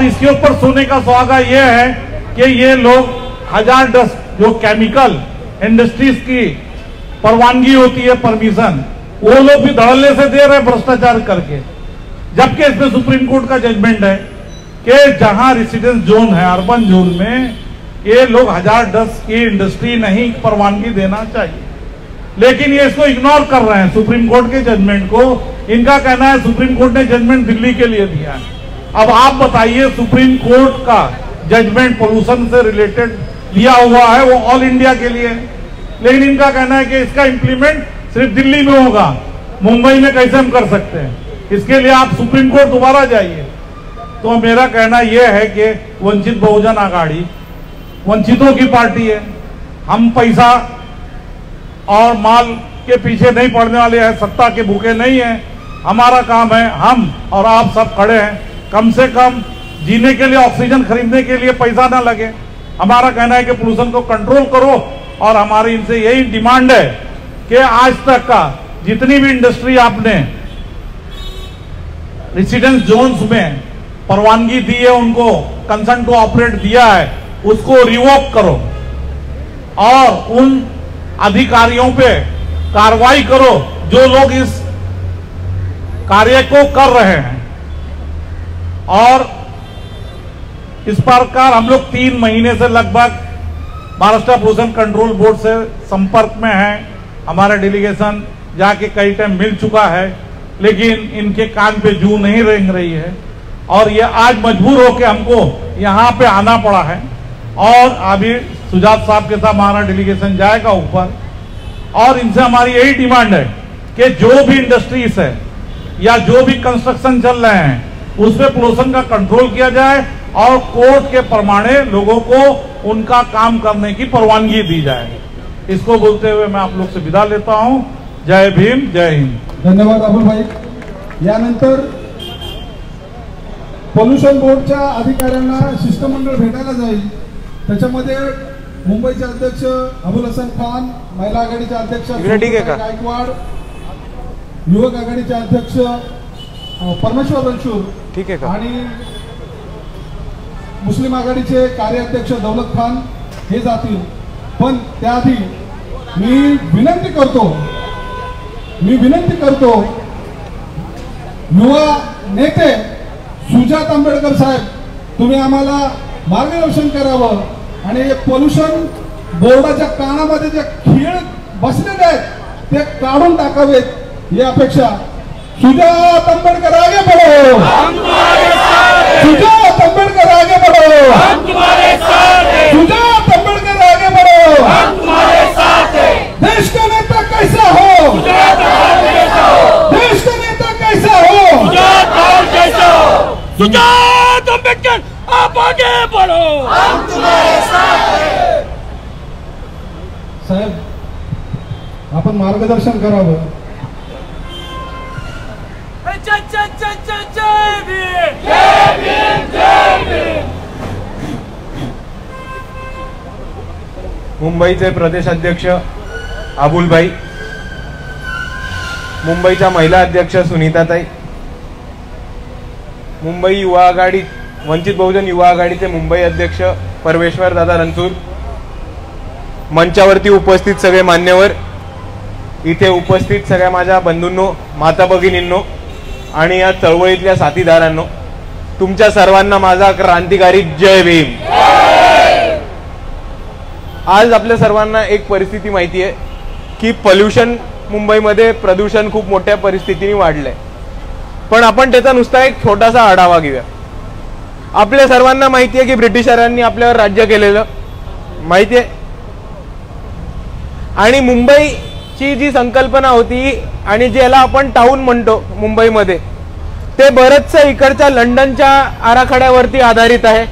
और इसके ऊपर सोने का सुहागा ये है कि ये लोग हजारदस्त जो केमिकल इंडस्ट्रीज की परवानगी होती है, परमिशन, वो लोग भी धड़ल्ले से दे रहे भ्रष्टाचार करके। जबकि इसमें सुप्रीम कोर्ट का जजमेंट है कि जहां रेसिडेंस जोन है, अर्बन जोन में, ये लोग हजारदस्त की इंडस्ट्री नहीं परवानगी देना चाहिए, लेकिन ये इसको इग्नोर कर रहे हैं सुप्रीम कोर्ट के जजमेंट को। इनका कहना है सुप्रीम कोर्ट ने जजमेंट दिल्ली के लिए दिया है। अब आप बताइए, सुप्रीम कोर्ट का जजमेंट पोल्यूशन से रिलेटेड दिया हुआ है, वो ऑल इंडिया के लिए, लेकिन इनका कहना है कि इसका इंप्लीमेंट सिर्फ दिल्ली में होगा, मुंबई में कैसे हम कर सकते हैं, इसके लिए आप सुप्रीम कोर्ट दोबारा जाइए। तो मेरा कहना यह है कि वंचित बहुजन आघाड़ी वंचितों की पार्टी है। हम पैसा और माल के पीछे नहीं पड़ने वाले हैं, सत्ता के भूखे नहीं हैं। हमारा काम है, हम और आप सब खड़े हैं, कम से कम जीने के लिए, ऑक्सीजन खरीदने के लिए पैसा ना लगे। हमारा कहना है कि पोल्यूशन को कंट्रोल करो, और हमारी इनसे यही डिमांड है कि आज तक का जितनी भी इंडस्ट्री आपने रेसिडेंस जोन्स में परवानगी दी है, उनको कंसेंट टू ऑपरेट दिया है, उसको रिवोक करो और उन अधिकारियों पे कार्रवाई करो जो लोग इस कार्य को कर रहे हैं। और इस प्रकार हम लोग 3 महीने से लगभग महाराष्ट्र पोल्यूशन कंट्रोल बोर्ड से संपर्क में है। हमारा डेलीगेशन जाके कई टाइम मिल चुका है, लेकिन इनके कान पे जू नहीं रेंग रही है, और ये आज मजबूर होकर हमको यहाँ पे आना पड़ा है। और अभी सुजात साहब के साथ हमारा डेलीगेशन जाएगा ऊपर, और इनसे हमारी यही डिमांड है कि जो भी इंडस्ट्रीज है या जो भी कंस्ट्रक्शन चल रहे हैं, उस पर पोल्यूशन का कंट्रोल किया जाए और कोर्ट के प्रमाणे लोगों को उनका काम करने की परवानगी दी जाए। इसको बोलते हुए मैं आप लोग से विदा लेता हूं। जय भीम, जय हिंद। धन्यवाद अबुल भाई। यानंतर पोल्यूशन बोर्डच्या अधिकाऱ्यांना शिष्टमंडळ भेटायला जाईल। त्याच्यामध्ये मुंबईचे अध्यक्ष अबुल हसन खान, महिला आघाडीचे अध्यक्ष गायकवाड, युवक आघाडीचे अध्यक्ष परमेश्वर रणशूर, ठीक आहे का, आणि मुस्लिम आघाडीचे कार्याध्यक्ष दौलत खान हे जातील। पण त्याआधी मी विनंती करतो युवा नेते सुजात आंबेडकर साहेब, तुम्ही आम्हाला मार्गदर्शन करावं आणि पोल्यूशन बोर्डाच्या कानामध्ये जे खीळ बसलेले आहेत ते काढून टाकावेत ही अपेक्षा। सुजात आंबेडकर आगे बढ़ो, सुजात आंबेडकर आगे बढ़ो, सुजात आंबेडकर आगे बढ़ो। देश का नेता कैसा हो, देश का नेता कैसा हो, सुजात आंबेडकर आप आगे बढ़ो, हम तुम्हारे साथ हैं। साहेब, आपण मार्गदर्शन करावं। जय जय जय जय जय भीम, जय भीम, जय भीम। मुंबईचे प्रदेशाध्यक्ष अबुलभाई, मुंबईच्या महिला अध्यक्ष सुनीताताई, मुंबई युवा आघाडी वंचित बहुजन युवा आघाडीचे मुंबई अध्यक्ष परमेश्वर दादा रणथूर, मंचावरती उपस्थित सगळे मान्यवर, इथे उपस्थित सगळ्या माझ्या बंधूंनो, माता भगिनींनो आणि या चळवळीतल्या साथीदारांनो, तुमच्या सर्वांना माझा क्रांतिकारी जय भीम। आज आपल्या सर्वांना एक परिस्थिती माहिती आहे की पोल्यूशन मुंबईमध्ये, प्रदूषण खूप मोठ्या परिस्थितीने वाढलंय, पण आपण त्याचा नुसता एक छोटासा आढावा घेऊया। आपल्या सर्वांना माहिती आहे की ब्रिटिशरांनी आपल्यावर राज्य केलेलं माहिती आहे, आणि मुंबईची जी संकल्पना होती आणि ज्याला आपण टाउन म्हणतो मुंबईमध्ये, ते बरंचसं इकडच्या लंडनच्या आराखड्यावरती आधारित आहे,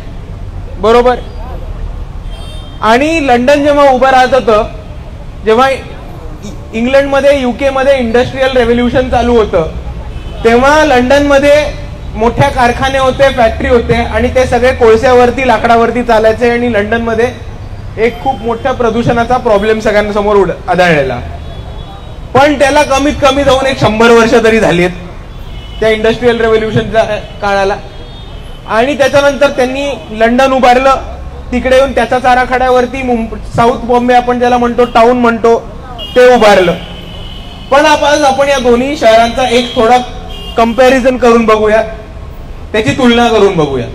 बरोबर। आणि लंडन जेव्हा उभं राहत होतं, जेव्हा इंग्लंडमध्ये, युके मध्ये इंडस्ट्रियल रेव्होल्यूशन चालू होतं, तेव्हा लंडनमध्ये मोठ्या कारखाने होते, फॅक्टरी होते, आणि ते सगळे कोळशावरती, लाकडावरती चालायचे, आणि लंडनमध्ये एक खूप मोठ्या प्रदूषणाचा प्रॉब्लेम सगळ्यांसमोर आढळलेला। पण त्याला कमीत कमी जाऊन 100 वर्ष तरी झालीत त्या इंडस्ट्रियल रेव्होल्यूशनच्या काळाला, आणि त्याच्यानंतर त्यांनी लंडन उभारलं. तिकडे येऊन त्याच्याच आराखड्यावरती साऊथ बॉम्बे आपण ज्याला म्हणतो, टाउन म्हणतो, ते उभारलं. पण आज आपण या दोन्ही शहरांचा एक थोडा कंपॅरिझन करून बघूया, त्याची तुलना करून बघूया.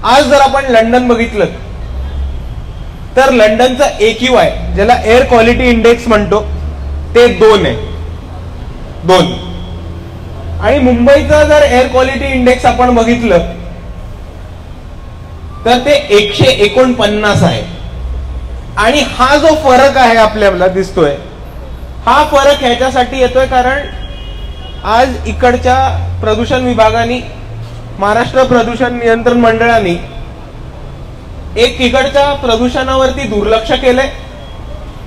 आज जर आपण लंडन बघितलं तर लंडनचा AQI ज्याला एअर क्वालिटी इंडेक्स म्हणतो ते 2 आहे, 2. आणि मुंबईचा जर एअर क्वालिटी इंडेक्स आपण बघितलं तर ते 149 आहे. आणि हा जो फरक आहे आपल्याला दिसतोय, हा फरक ह्याच्यासाठी येतोय कारण आज इकडच्या प्रदूषण विभागाने, महाराष्ट्र प्रदूषण नियंत्रण मंडळाने इकडच्या प्रदूषणावरती दुर्लक्ष केलंय,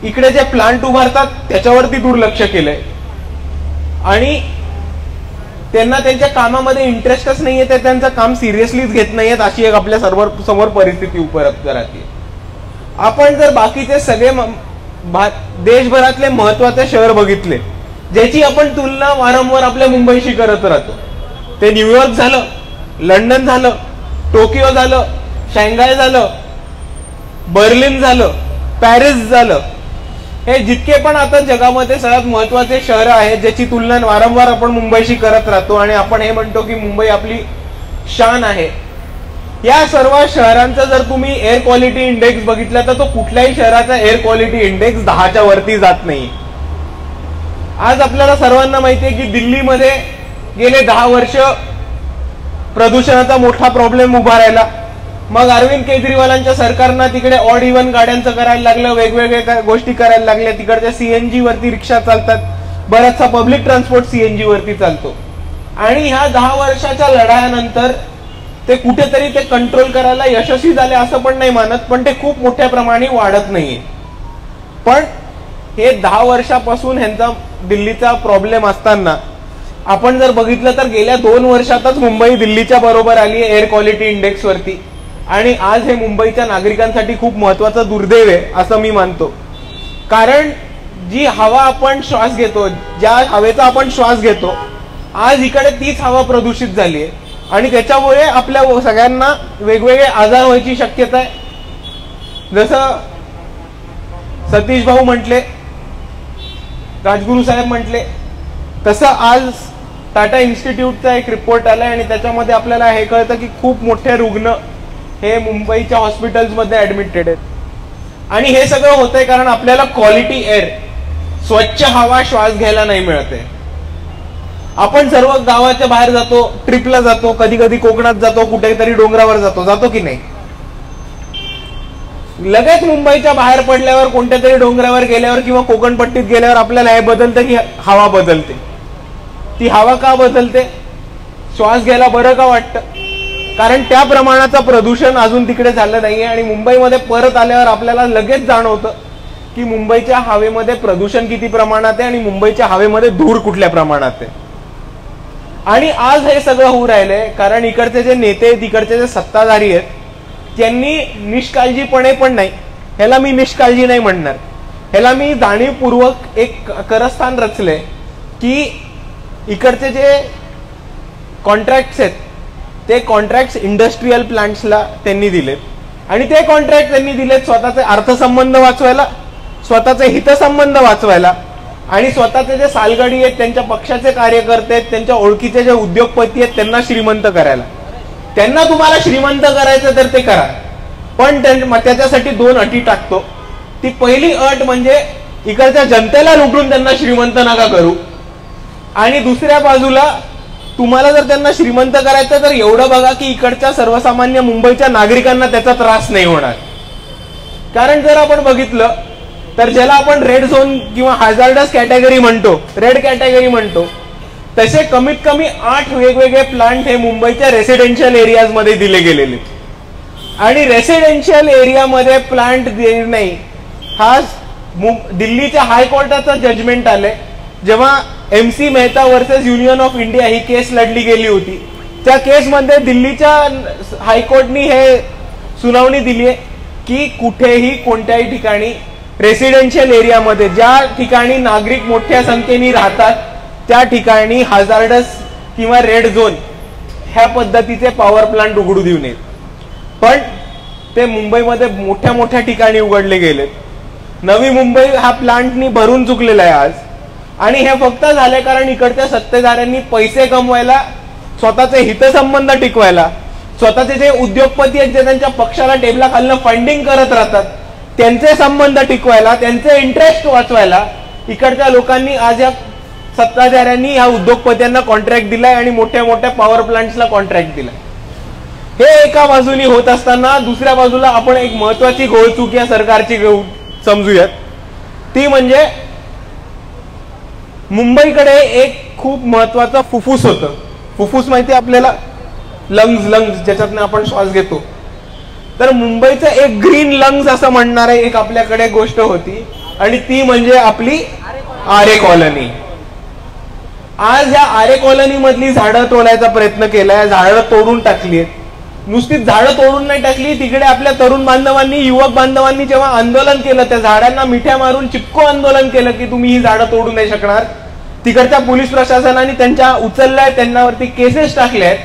इकडे जे प्लांट उभारतात त्याच्यावरती दुर्लक्ष केलंय आणि त्यांना त्यांच्या कामामध्ये इंटरेस्टच नाहीये, ते त्यांचं काम सिरियसलीच घेत नाहीयेत, अशी एक आपल्या समोर परिस्थिती उपलब्ध राहते. आपण जर बाकीचे सगळे देशभरातले महत्वाचे शहर बघितले ज्याची आपण तुलना वारंवार आपल्या मुंबईशी करत राहतो, ते न्यूयॉर्क झालं, लंडन झालं, टोकियो झालं, शांघाय झालं, बर्लिन झालं, पॅरिस झालं, हे जितके पण आता जगामध्ये सगळ्यात महत्वाचे शहर आहेत ज्याची तुलना वारंवार आपण मुंबईशी करत राहतो आणि आपण हे म्हणतो की मुंबई आपली शान आहे. या सर्व शहरांचा जर तुम्ही एअर क्वालिटी इंडेक्स बघितला तर तो कुठल्याही शहराचा एअर क्वालिटी इंडेक्स 10च्या वरती जात नाही. आज आपल्याला सर्वांना माहिती आहे की दिल्लीमध्ये गेले 10 वर्ष प्रदूषणाचा मोठा प्रॉब्लेम उभा राहिला. मग अरविंद केजरीवालांच्या सरकारनं तिकडे ऑड इव्हन गाड्यांचं करायला लागलं, वेगवेगळ्या गोष्टी करायला लागल्या. तिकडच्या CNG वरती रिक्षा चालतात, बराचसा पब्लिक ट्रान्सपोर्ट CNG वरती चालतो. आणि ह्या 10 वर्षाच्या लढ्यानंतर ते कुठेतरी ते कंट्रोल करायला यशस्वी झाले असं पण नाही मानत, पण ते खूप मोठ्या प्रमाणे वाढत नाहीये. पण हे 10 वर्षापासून ह्यांचा दिल्लीचा प्रॉब्लेम असताना आपण जर बघितलं तर गेल्या 2 वर्षातच मुंबई दिल्लीच्या बरोबर आली आहे एअर क्वालिटी इंडेक्स वरती. आणि आज हे मुंबईच्या नागरिकांसाठी खूप महत्वाचं दुर्दैव आहे असं मी मानतो. कारण जी हवा आपण श्वास घेतो, ज्या हवेचा आपण श्वास घेतो, आज इकडे तीच हवा प्रदूषित झाली आहे आणि त्याच्यामुळे आपल्या सगळ्यांना वेगवेगळे आजार व्हायची शक्यता आहे. जसं सतीश भाऊ म्हटले, राजगुरू साहेब म्हटले, तसं आज टाटा इन्स्टिट्यूटचा एक रिपोर्ट आलाय आणि त्याच्यामध्ये आपल्याला हे कळतं की खूप मोठे रुग्ण हे मुंबईच्या हॉस्पिटल्समध्ये ऍडमिटेड आहेत. आणि हे सगळं होतंय कारण आपल्याला क्वालिटी एअर, स्वच्छ हवा श्वास घ्यायला नाही मिळते. आपण सर्व गावाच्या बाहेर जातो, ट्रिपला जातो, कधी कधी कोकणात जातो, कुठेतरी डोंगरावर जातो की नाही. लगेच मुंबईच्या बाहेर पडल्यावर, कोणत्या तरी डोंगरावर गेल्यावर किंवा कोकणपट्टीत गेल्यावर आपल्याला हे बदलतं की हवा बदलते. ती हवा का बदलते? श्वास घ्यायला बरं का वाटतं? कारण त्या प्रमाणाचं प्रदूषण अजून तिकडे झालं नाहीये. आणि मुंबईमध्ये परत आल्यावर आपल्याला लगेच जाणवतं की मुंबईच्या हवेमध्ये प्रदूषण किती प्रमाणात आहे आणि मुंबईच्या हवेमध्ये धूर कुठल्या प्रमाणात आहे. आणि आज हे सगळं होऊ राहिलंय कारण इकडचे जे नेते, तिकडचे जे सत्ताधारी आहेत त्यांनी निष्काळजीपणे पण नाही, ह्याला मी निष्काळजी नाही म्हणणार, ह्याला मी जाणीवपूर्वक एक कारस्थान रचले की इकडचे जे कॉन्ट्रॅक्ट्स आहेत ते कॉन्ट्रॅक्ट्स इंडस्ट्रीयल प्लांट्सला त्यांनी दिलेत. आणि ते कॉन्ट्रॅक्ट त्यांनी दिलेत स्वतःचे अर्थसंबंध वाचवायला, स्वतःचे हितसंबंध वाचवायला आणि स्वतःचे जे सालगडी आहेत, त्यांच्या पक्षाचे कार्यकर्ते आहेत, त्यांच्या ओळखीचे जे उद्योगपती आहेत त्यांना श्रीमंत करायला. त्यांना तुम्हाला श्रीमंत करायचं तर ते करा, पण त्याच्यासाठी 2 अटी टाकतो. ती पहिली अट म्हणजे इकडच्या जनतेला लुटून त्यांना श्रीमंत नका करू. आणि दुसऱ्या बाजूला तुम्हाला जर त्यांना श्रीमंत करायचं तर एवढं बघा की इकडच्या सर्वसामान्य मुंबईच्या नागरिकांना त्याचा त्रास नाही होणार. कारण जर आपण बघितलं तर ज्याला आपण रेड झोन किंवा हॅझार्डस कॅटेगरी म्हणतो, रेड कॅटेगरी म्हणतो, तसे कमीत कमी 8 वेगवेगळे प्लांट हे मुंबईच्या रेसिडेन्शियल एरियाज मध्ये दिले गेलेले. आणि रेसिडेन्शियल एरियामध्ये प्लांट नाही हा दिल्लीच्या हायकोर्टाचा जजमेंट आलंय. जेव्हा MC Mehta versus union of India ही केस लढली गेली होती, त्या केसमध्ये दिल्लीच्या हायकोर्टनी हे सुनावणी दिली आहे की कुठेही कोणत्याही ठिकाणी रेसिडेन्शियल एरियामध्ये ज्या ठिकाणी नागरिक मोठ्या संख्येने राहतात त्या ठिकाणी हॅझार्डस किंवा रेड झोन ह्या पद्धतीचे पॉवर प्लांट उघडू देऊ नयेत. पण ते मुंबईमध्ये मोठ्या मोठ्या ठिकाणी उघडले गेलेत. नवी मुंबई हा प्लांटनी भरून चुकलेला आहे आज. आणि हे फक्त झाले कारण इकडच्या सत्तेधाऱ्यांनी पैसे कमवायला, स्वतःचे हितसंबंध टिकवायला, स्वतःचे जे उद्योगपती आहेत जे त्यांच्या पक्षाला टेबलाखालनं फंडिंग करत राहतात त्यांचे संबंध टिकवायला, त्यांचे इंटरेस्ट वाचवायला इकडच्या लोकांनी आज या सत्ताधाऱ्यांनी ह्या उद्योगपत्यांना कॉन्ट्रॅक्ट दिलाय आणि मोठ्या मोठ्या पॉवर प्लांट्सला कॉन्ट्रॅक्ट दिलाय. हे एका बाजूनी होत असताना दुसऱ्या बाजूला आपण एक महत्वाची घोळचूक या सरकारची समजूयात. ती म्हणजे मुंबईकडे एक खूप महत्वाचं फुफ्फुस होतं. फुफ्फुस माहिती आपल्याला, लंग्स ज्याच्यातनं आपण श्वास घेतो. तर मुंबईचं एक ग्रीन लंग्स असं म्हणणारे एक आपल्याकडे गोष्ट होती आणि ती म्हणजे आपली आरे कॉलनी. आज या आरे कॉलनी मधली झाडं तोडायचा प्रयत्न केलाय, झाडं तोडून टाकली आहेत. नुसतीच झाडं तोडून नाही टाकली, तिकडे आपल्या तरुण बांधवांनी, युवक बांधवांनी जेव्हा आंदोलन केलं, त्या झाडांना मिठ्या मारून चिपको आंदोलन केलं की तुम्ही ही झाडं तोडू नाही शकणार. तिकडच्या पोलीस प्रशासनाने त्यांच्या उचलल्या, त्यांच्यावरती केसेस टाकल्या आहेत.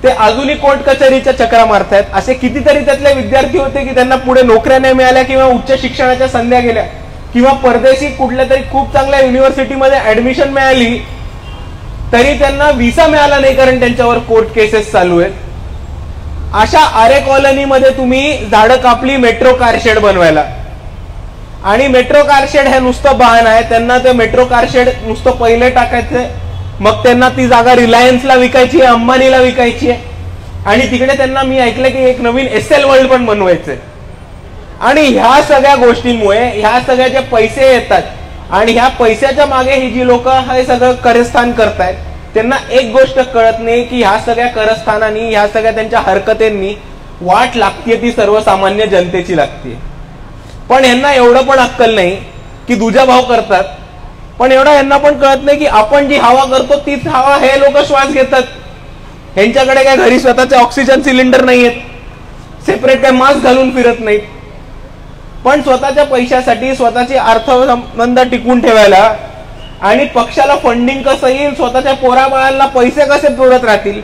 ते अजूनही कोर्ट कचेरीच्या चक्रा मारतायत. असे कितीतरी त्यातले विद्यार्थी होते की त्यांना पुढे नोकऱ्या नाही मिळाल्या किंवा उच्च शिक्षणाच्या संध्या गेल्या किंवा परदेशी कुठल्या तरी खूप चांगल्या युनिव्हर्सिटीमध्ये ऍडमिशन मिळाली तरी त्यांना व्हिसा मिळाला नाही कारण त्यांच्यावर कोर्ट केसेस चालू आहेत. अशा आरे कॉलनीमध्ये तुम्ही झाडं कापली मेट्रो कारशेड बनवायला. आणि मेट्रो कारशेड हे नुसतं बहाणं आहे. त्यांना ते मेट्रो कारशेड नुसतं पहिले टाकायचंय, मग त्यांना ती जागा रिलायन्सला विकायची आहे, अंबानीला विकायची आहे. आणि तिकडे त्यांना मी ऐकलं की एक नवीन SL वर्ल्ड पण बनवायचंय. आणि ह्या सगळ्या गोष्टींमुळे ह्या सगळ्या जे पैसे येतात आणि ह्या पैशाच्या मागे ही जी लोक हे सगळं करस्थान करतायत त्यांना एक गोष्ट कळत नाही की ह्या सगळ्या करस्थानांनी, ह्या सगळ्या त्यांच्या हरकतींनी वाट लागतीये ती सर्वसामान्य जनतेची लागतीये. पण यांना एवढं पण अक्कल नाही की दुजाभाव करतात. पण एवढं यांना पण कळत नाही की आपण जी हवा करतो तीच हवा हे लोक श्वास घेतात. यांच्याकडे काय घरी स्वतःचे ऑक्सिजन सिलेंडर नाहीयेत, सेपरेट काय मास्क घालून फिरत नाहीत. पण स्वतःच्या पैशासाठी स्वतःचे अर्थसंबंध टिकवून ठेवायला आणि पक्षाला फंडिंग कसं येईल, स्वतःच्या पोराबाळांना पैसे कसे जोडत राहतील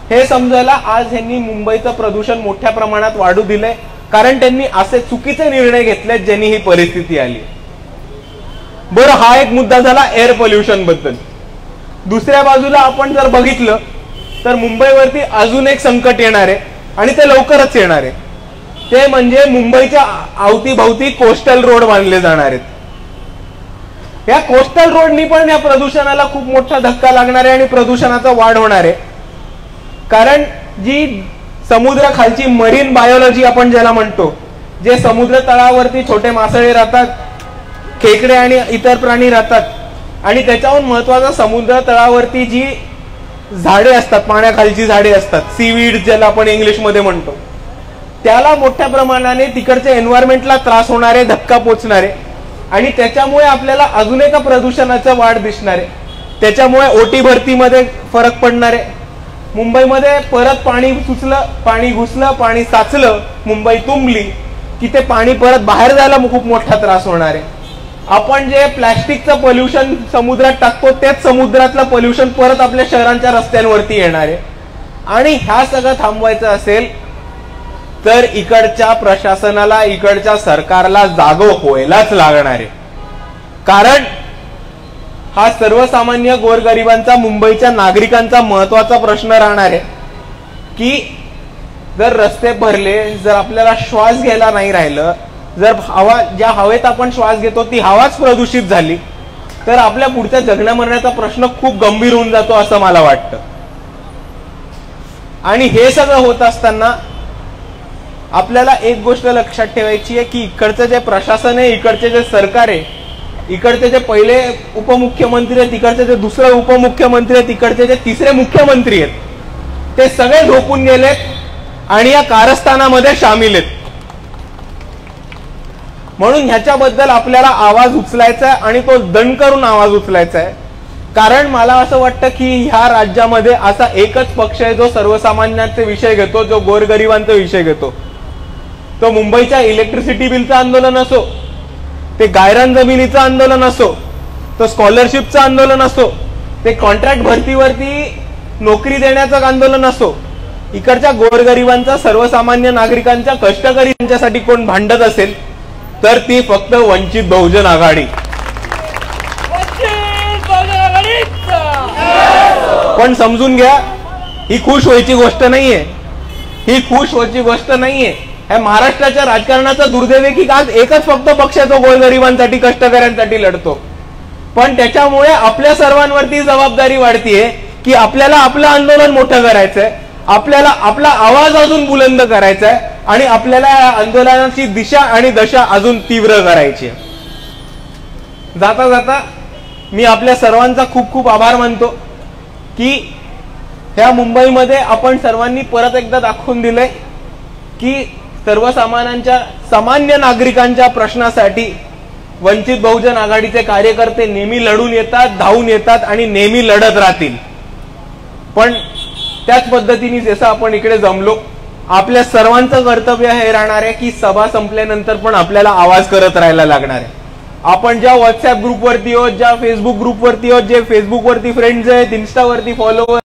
हे समजायला आज यांनी मुंबईचं प्रदूषण मोठ्या प्रमाणात वाढू दिलंय. कारण त्यांनी असे चुकीचे निर्णय घेतलेत ज्यांनी ही परिस्थिती आली. बरं, हा एक मुद्दा झाला एअर पोल्युशन बद्दल. दुसऱ्या बाजूला आपण जर बघितलं तर मुंबईवरती अजून एक संकट येणार आहे आणि ते लवकरच येणार आहे. ते म्हणजे मुंबईच्या अवतीभवती कोस्टल रोड बांधले जाणार आहेत. या कोस्टल रोडनी पण या प्रदूषणाला खूप मोठा धक्का लागणार आहे आणि प्रदूषणाचा वाढ होणार आहे. कारण जी समुद्र खालची मरीन बायोलॉजी आपण ज्याला म्हणतो, जे समुद्र तळावरती छोटे मासळे राहतात, खेकडे आणि इतर प्राणी राहतात आणि त्याच्याहून महत्वाचं समुद्र तळावरती जी झाडे असतात, पाण्याखालची झाडे असतात, सीवीड ज्याला आपण इंग्लिशमध्ये म्हणतो, त्याला मोठ्या प्रमाणाने तिकडच्या एन्व्हायरमेंटला त्रास होणारे, धक्का पोचणारे आणि त्याच्यामुळे आपल्याला अजून एका प्रदूषणाचा वाढ दिसणार आहे. त्याच्यामुळे ओटी भरतीमध्ये फरक पडणार आहे. मुंबईमध्ये परत पाणी सुचलं, पाणी घुसलं, पाणी साचलं, मुंबई तुंबली की ते पाणी परत बाहेर जायला खूप मोठा त्रास होणार आहे. आपण जे प्लॅस्टिकचं पोल्युशन समुद्रात टाकतो तेच समुद्रातलं पोल्युशन परत आपल्या शहरांच्या रस्त्यांवरती येणार आहे. आणि ह्या सगळं थांबवायचं असेल तर इकडच्या प्रशासनाला, इकडच्या सरकारला जागो व्हायलाच लागणार आहे. कारण हा सर्वसामान्य गोरगरिबांचा, मुंबईच्या नागरिकांचा महत्वाचा प्रश्न राहणार आहे की जर रस्ते भरले, जर आपल्याला श्वास घ्यायला नाही राहिलं, जर हवा, ज्या हवेत आपण श्वास घेतो ती हवाच प्रदूषित झाली तर आपल्या पुढच्या जगण्या मरण्याचा प्रश्न खूप गंभीर होऊन जातो असं मला वाटतं. आणि हे सगळं होत असताना आपल्याला एक गोष्ट लक्षात ठेवायची आहे की इकडचं जे प्रशासन आहे, इकडचे जे सरकार आहे, इकडचे जे पहिले उपमुख्यमंत्री आहेत, इकडचे जे दुसरे उपमुख्यमंत्री आहेत, इकडचे जे तिसरे मुख्यमंत्री आहेत, ते सगळे झोपून गेलेत आणि या कारस्थानामध्ये सामील आहेत. म्हणून ह्याच्याबद्दल आपल्याला आवाज उचलायचा आहे आणि तो दण करून आवाज उचलायचा आहे. कारण मला असं वाटतं की ह्या राज्यामध्ये असा एकच पक्ष आहे जो सर्वसामान्यांचे विषय घेतो, जो गोरगरिबांचे विषय घेतो. तो मुंबईच्या इलेक्ट्रिसिटी बिलचं आंदोलन असो, ते गायरान जमिनीचं आंदोलन असो, तो स्कॉलरशिपचं आंदोलन असो, ते कॉन्ट्रॅक्ट भरतीवरती नोकरी देण्याचं आंदोलन असो, इकडच्या गोरगरिबांचा, सर्वसामान्य नागरिकांच्या, कष्टकरी यांच्यासाठी कोण भांडत असेल तर ती फक्त वंचित बहुजन आघाडी. पण समजून घ्या, ही खुश व्हायची गोष्ट नाहीये, ही खुश व्हायची गोष्ट नाहीये. ह्या महाराष्ट्राच्या राजकारणाचा दुर्दैव आहे की आज एकच फक्त पक्ष तो गोरगरिबांसाठी, कष्टकऱ्यांसाठी लढतो. पण त्याच्यामुळे आपल्या सर्वांवरती जबाबदारी वाढतीये की आपल्याला आपलं आंदोलन मोठं करायचंय, आपल्याला आपला आवाज अजून बुलंद करायचा आहे आणि आपल्याला या आंदोलनाची दिशा आणि दशा अजून तीव्र करायची आहे. जाता जाता मी आपल्या सर्वांचा खूप खूप आभार मानतो की ह्या मुंबईमध्ये आपण सर्वांनी परत एकदा दाखवून दिलंय की सर्वसामान्यांच्या, सामान्य नागरिकांच्या प्रश्नासाठी वंचित बहुजन आघाडीचे कार्यकर्ते नेहमी लढून येतात, धावून येतात आणि नेहमी लढत राहतील. पण त्याच पद्धतीने जसं आपण इकडे जमलो, आपल्या सर्वांचं कर्तव्य हे राहणार आहे की सभा संपल्यानंतर पण आपल्याला आवाज करत राहायला लागणार आहे. आपण ज्या व्हॉट्सअप ग्रुपवरती आहोत, ज्या फेसबुक ग्रुपवरती आहोत, जे फेसबुकवरती फ्रेंड्स आहेत, इन्स्टावरती फॉलोअर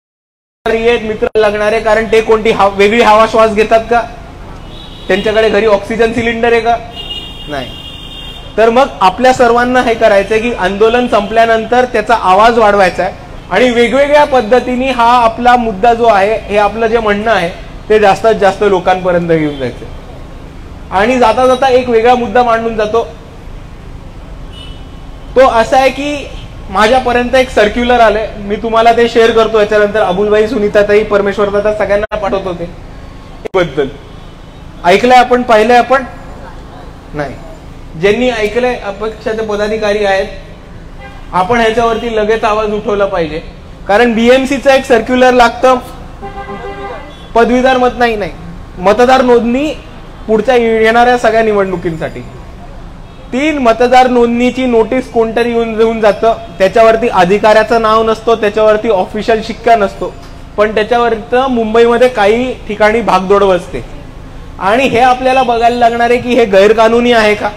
आहेत, मित्र लागणार आहे, कारण ते कोणती वेगळी हवा श्वास घेतात का? त्यांच्याकडे घरी ऑक्सिजन सिलेंडर आहे का? नाही. तर मग आपल्या सर्वांना हे करायचंय की आंदोलन संपल्यानंतर त्याचा आवाज वाढवायचा आहे आणि वेगवेगळ्या पद्धतीने हा आपला मुद्दा जो आहे, हे आपलं जे म्हणणं आहे ते जास्तीत जास्त लोकांपर्यंत घेऊन जायचं. आणि जाता जाता एक वेगळा मुद्दा मांडून जातो, तो असा आहे की माझ्यापर्यंत एक सर्क्युलर आलंय, मी तुम्हाला ते शेअर करतो. याच्यानंतर अबुलबाई, सुनीताताई, परमेश्वर दादा सगळ्यांना पाठवतो. ते बद्दल ऐकलंय आपण, पाहिलंय आपण? नाही. ज्यांनी ऐकलंय, अपक्षाचे पदाधिकारी आहेत, आपण ह्याच्यावरती लगेच आवाज उठवला पाहिजे. कारण बीएमसीचं एक सर्क्युलर लागतं, पदवीधर मत नाही, मतदार नोंदणी पुढच्या येणाऱ्या सगळ्या निवडणुकींसाठी. 3 मतदार नोंदणीची नोटीस कोणतरी येऊन जातं, त्याच्यावरती अधिकाऱ्याचं नाव नसतो, त्याच्यावरती ऑफिशियल शिक्का नसतो, पण त्याच्यावरती मुंबईमध्ये काही ठिकाणी भागदौड बसते. आणि हे आपल्याला बघायला लागणार आहे की हे गैरकानूनी आहे का,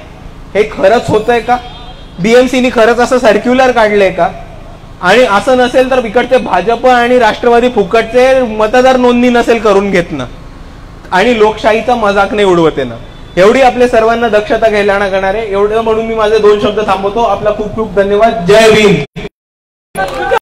हे खरंच होतंय का, बीएमसीनी खरंच असं सर्क्युलर काढलंय का? आणि असं नसेल तर इकडचे भाजप आणि राष्ट्रवादी फुकटचे मतदार नोंदणी नसेल करून घेत ना, आणि लोकशाहीचा मजाक नाही उडवते ना. एवढी आपल्या सर्वांना दक्षता घ्यायला लागणार आहे. एवढं म्हणून मी माझे 2 शब्द थांबवतो. आपला खूप खूप धन्यवाद. जय भीम.